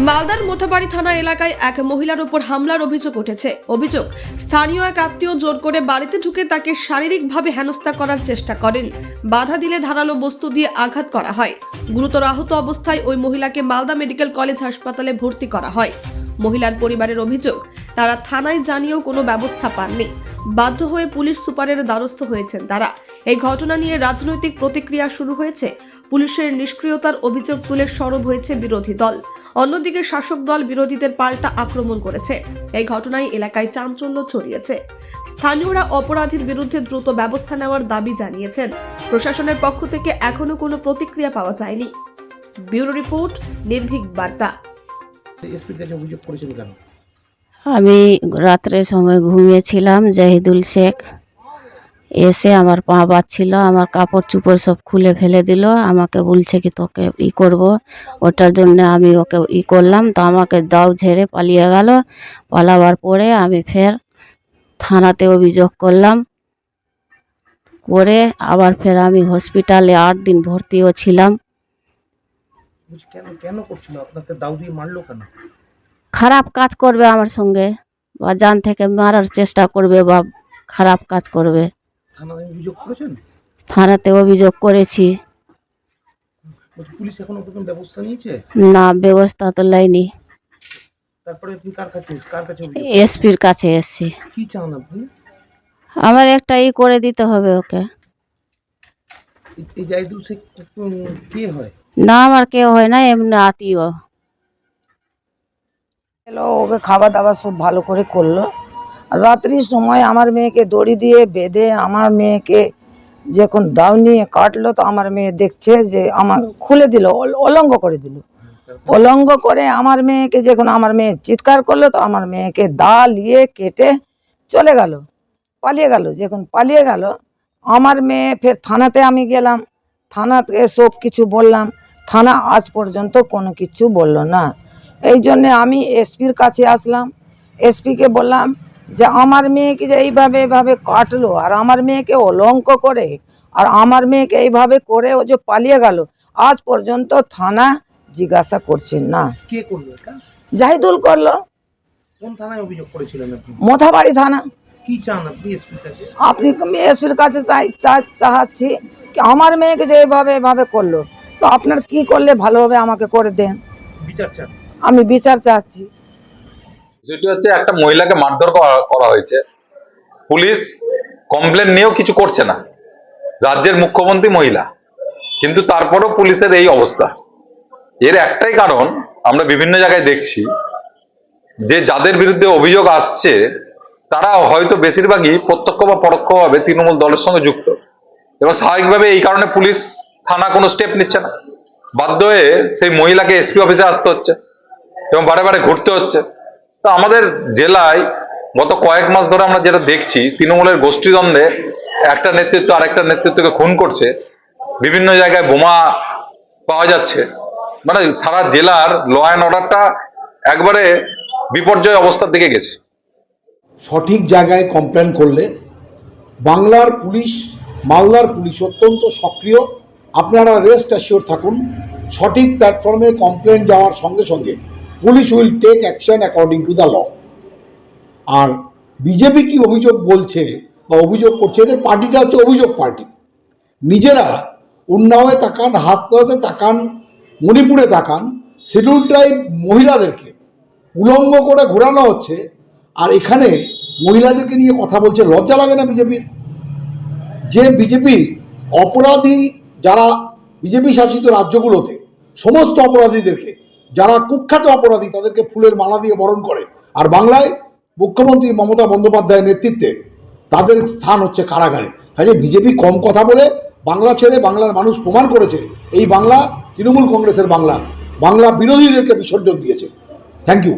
মালদার মোথাবাড়ি থানা এলাকায় এক মহিলার উপর হামলার অভিযোগ উঠেছে। অভিযোগ, স্থানীয় এক আত্মীয় জোর করে বাড়িতে ঢুকে তাকে শারীরিকভাবে হেনস্থা করার চেষ্টা করেন। বাধা দিলে ধারালো বস্তু দিয়ে আঘাত করা হয়। গুরুতর আহত অবস্থায় ওই মহিলাকে মালদা মেডিকেল কলেজ হাসপাতালে ভর্তি করা হয়। মহিলার পরিবারের অভিযোগ, তারা থানায় জানিয়েও কোনো ব্যবস্থা পাননি। বাধ্য হয়ে পুলিশ সুপারের দ্বারস্থ হয়েছেন তারা। এই ঘটনা নিয়ে রাজনৈতিক প্রতিক্রিয়া শুরু হয়েছে। পুলিশের নিষ্ক্রিয়তার অভিযোগ তুলে সরব হয়েছে বিরোধী দল। অন্যদিকে শাসক দল বিরোধীদের পাল্টা আক্রমণ করেছে। এই ঘটনায় এলাকায় চাঞ্চল্য ছড়িয়েছে। স্থানীয়রা অপরাধীর বিরুদ্ধে দ্রুত ব্যবস্থা নেওয়ার দাবি জানিয়েছেন। প্রশাসনের পক্ষ থেকে এখনো কোনো প্রতিক্রিয়া পাওয়া যায়নি। ব্যুরো রিপোর্ট, নির্ভীক বার্তা। আমি রাত্রের সময় ঘুমিয়েছিলাম। জাহিদুল শেখ এসে আমার পা বাঁধছিল, আমার কাপড় চোপড় সব খুলে ফেলে দিল। আমাকে বলছে কি তোকে করব, ওটার জন্য আমি ওকে করলাম। তো আমাকে দাও ঝেড়ে পালিয়ে গেল। পালাবার পরে আমি ফের থানাতে অভিযোগ করলাম। করে আবার ফের আমি হসপিটালে 8 দিন ভর্তিও ছিলাম। কেন করছিল আপনাকে? দাও দিয়ে মারলো কেন? খারাপ কাজ করবে আমার সঙ্গে, বা জান থেকে মারার চেষ্টা করবে, বা খারাপ কাজ করবে। থানায় অভিযোগ করেছেন? থানাতে অভিযোগ করেছি। পুলিশ এখনো কোনো ব্যবস্থা নিয়েছে? না, ব্যবস্থা তো লাইনি। তারপরে আপনি কার কাছে অভিযোগ? এসপির কাছে এসছি। কি চান আপনি? আমার একটা করে দিতে হবে ওকে। এই জাহিদুল শেখ কে হয়? না, আমার কেউ হয় না, এমনি আত্মীয়। এলো, ওকে খাওয়া দাওয়া সব ভালো করে করলো। রাত্রির সময় আমার মেয়েকে দড়ি দিয়ে বেঁধে আমার মেয়েকে যখন দাও নিয়ে কাটলো, তো আমার মেয়ে দেখছে যে আমার খুলে দিল, অলঙ্গ করে দিল। অলঙ্গ করে আমার মেয়েকে যখন আমার মেয়ে চিৎকার করলো, তো আমার মেয়েকে দা নিয়ে কেটে চলে গেল, পালিয়ে গেল। যখন পালিয়ে গেল, আমার মেয়ে ফের থানাতে আমি গেলাম। থানাতে সব কিছু বললাম। থানা আজ পর্যন্ত কোনো কিছু বললো না। এই জন্যে আমি এসপির কাছে আসলাম। এসপিকে বললাম যে আমার মেয়েকে যে এইভাবে কাটলো, আর আমার মেয়েকে অলঙ্ক করে, আর আমার মেয়েকে এইভাবে করে ও যে পালিয়ে গেল, আজ পর্যন্ত থানা জিজ্ঞাসা করছেন না। কে করলো এটা? জাহিদুল করলো। কোন থানায় অভিযোগ করেছিলেন আপনি? মোথাবাড়ি থানা। কি চান আপনি এসপির কাছে? আপনি এসপির কাছে চাচ্ছি কি আমার মেয়েকে যে এইভাবে করলো, তো আপনার কি করলে ভালো হবে আমাকে করে দেন। বিচার চান? আমি বিচার চাচ্ছি। যেটি হচ্ছে একটা মহিলাকে মারধর করা হয়েছে। পুলিশ কমপ্লেন নিয়েও কিছু করছে না। রাজ্যের মুখ্যমন্ত্রী মহিলা, কিন্তু তারপরেও পুলিশের এই অবস্থা। এর একটাই কারণ, আমরা বিভিন্ন জায়গায় দেখছি যে যাদের বিরুদ্ধে অভিযোগ আসছে তারা হয়তো বেশিরভাগই প্রত্যক্ষ বা পরোক্ষভাবে তৃণমূল দলের সঙ্গে যুক্ত, এবং স্বাভাবিকভাবে এই কারণে পুলিশ থানা কোনো স্টেপ নিচ্ছে না। বাধ্য হয়ে সেই মহিলাকে এসপি অফিসে আসতে হচ্ছে এবং বারে বারে ঘুরতে হচ্ছে। তো আমাদের জেলায় গত কয়েক মাস ধরে আমরা যেটা দেখছি, তৃণমূলের গোষ্ঠীদ্বন্দ্বে একটা নেতৃত্ব আরেকটা নেতৃত্বকে খুন করছে, বিভিন্ন জায়গায় বোমা পাওয়া যাচ্ছে। মানে সারা জেলার ল অ্যান্ড অর্ডারটা একবারে বিপর্যয় অবস্থার দিকে গেছে। সঠিক জায়গায় কমপ্লেন করলে বাংলার পুলিশ, মালদার পুলিশ অত্যন্ত সক্রিয়। আপনারা রেস্ট অ্যাসিওর থাকুন, সঠিক প্ল্যাটফর্মে কমপ্লেন যাওয়ার সঙ্গে সঙ্গে police will take action according to the law. আর বিজেপি কি অভিযোগ বলছে বা অভিযোগ করছে, এদের পার্টিটা হচ্ছে অভিযোগ পার্টি। নিজেরা উন্নাওয়ে তাকান, হাতরাসে তাকান, মণিপুরে তাকান, শিডিউল ট্রাইব মহিলাদেরকে উলঙ্গ করে ঘোরানো হচ্ছে, আর এখানে মহিলাদেরকে নিয়ে কথা বলছে। লজ্জা লাগে না বিজেপির? যে বিজেপি অপরাধী যারা বিজেপি শাসিত রাজ্যগুলোতে, সমস্ত অপরাধীদেরকে, যারা কুখ্যাত অপরাধী তাদেরকে ফুলের মালা দিয়ে বরণ করে, আর বাংলায় মুখ্যমন্ত্রী মমতা বন্দ্যোপাধ্যায়ের নেতৃত্বে তাদের স্থান হচ্ছে কারাগারে। কাজে বিজেপি কম কথা বলে বাংলা ছেড়ে বাংলার মানুষ প্রমাণ করেছে এই বাংলা তৃণমূল কংগ্রেসের বাংলা, বাংলা বিরোধীদেরকে বিসর্জন দিয়েছে। Thank you.